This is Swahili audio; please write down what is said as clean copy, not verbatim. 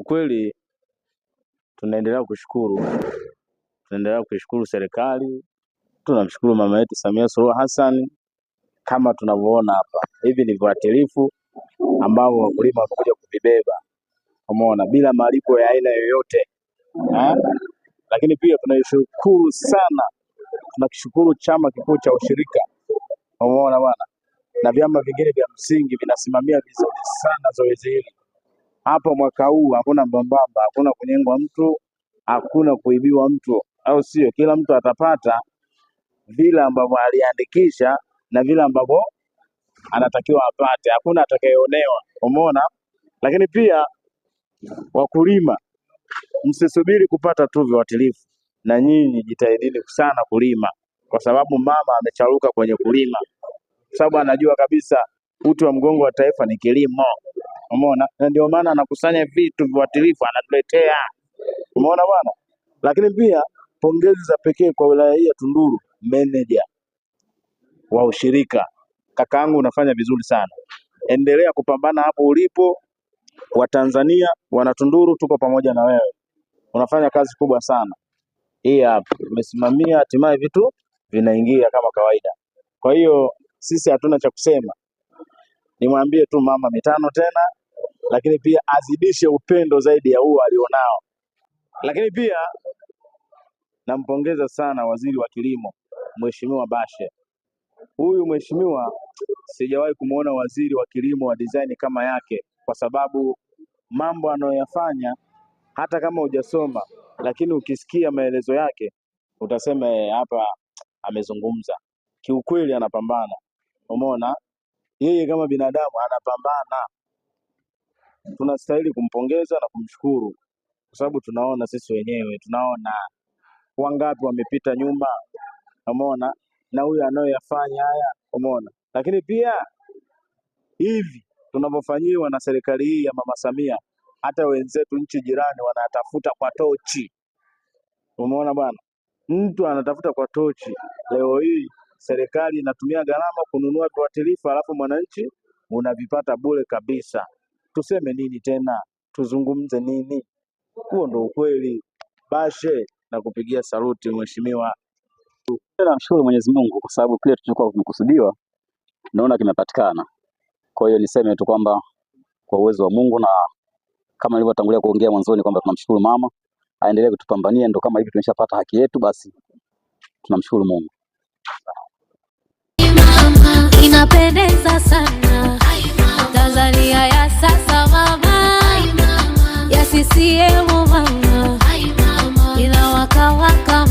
Kiukweli tunaendelea kuishukuru serikali, tunamshukuru mama yetu Samia Suluhu Hassan. Kama tunavyoona hapa, hivi ni viuatilifu ambao wakulima wamekuja kuvibeba, umeona, bila malipo ya aina yoyote. Lakini pia tunashukuru sana, tunakishukuru chama kikuu cha ushirika, umeona bwana, na vyama vingine vya msingi vinasimamia vizuri sana zoezi hili. Hapa mwaka huu hakuna mbambamba, hakuna kunyengwa mtu, hakuna kuibiwa mtu, au sio? Kila mtu atapata vile ambavyo aliandikisha na vile ambavyo anatakiwa apate, hakuna atakayeonewa, umeona. Lakini pia wakulima, msisubiri kupata tu viuatilifu, na nyinyi jitahidini sana kulima, kwa sababu mama amecharuka kwenye kulima, sababu anajua kabisa uti wa mgongo wa taifa ni kilimo, umeona, na ndio maana anakusanya vitu viuatilifu anatuletea, umeona bwana. Lakini pia pongezi za pekee kwa wilaya hii ya Tunduru, meneja wa ushirika, kakaangu, unafanya vizuri sana, endelea kupambana hapo ulipo. Watanzania wana Tunduru, tuko pamoja na wewe, unafanya kazi kubwa sana. Hii hapa umesimamia, hatimaye vitu vinaingia kama kawaida. Kwa hiyo sisi hatuna cha kusema, nimwambie tu mama mitano tena, lakini pia azidishe upendo zaidi ya huo alionao. Lakini pia nampongeza sana waziri wa kilimo, Mheshimiwa Bashe. Huyu mheshimiwa sijawahi kumuona waziri wa kilimo wa design kama yake, kwa sababu mambo anayoyafanya hata kama hujasoma, lakini ukisikia maelezo yake utasema hapa amezungumza. Kiukweli anapambana, umeona, yeye kama binadamu anapambana. Tunastahili kumpongeza na kumshukuru, kwa sababu tunaona sisi wenyewe, tunaona wangapi wamepita nyuma, umeona, na huyu anayoyafanya haya, umeona. Lakini pia hivi tunavyofanyiwa na serikali hii ya Mama Samia, hata wenzetu nchi jirani wanatafuta kwa tochi, umeona bwana, mtu anatafuta kwa tochi. Leo hii serikali inatumia gharama kununua viuatilifu, alafu mwananchi unavipata bure kabisa. Tuseme nini tena? Tuzungumze nini? Huo ndo ukweli. Bashe, na kupigia saluti mheshimiwa. Namshukuru Mwenyezi Mungu kwa sababu kile tulichokuwa tumekusudiwa naona kimepatikana. Kwa hiyo niseme tu kwamba kwa uwezo wa Mungu, na kama nilivyotangulia kuongea mwanzoni kwamba tunamshukuru mama, aendelee kutupambania. Ndio kama hivi tumeshapata haki yetu, basi tunamshukuru Mungu. Mama inapendeza sana, Tanzania ya sasa mama, ya CCM mama, inawaka waka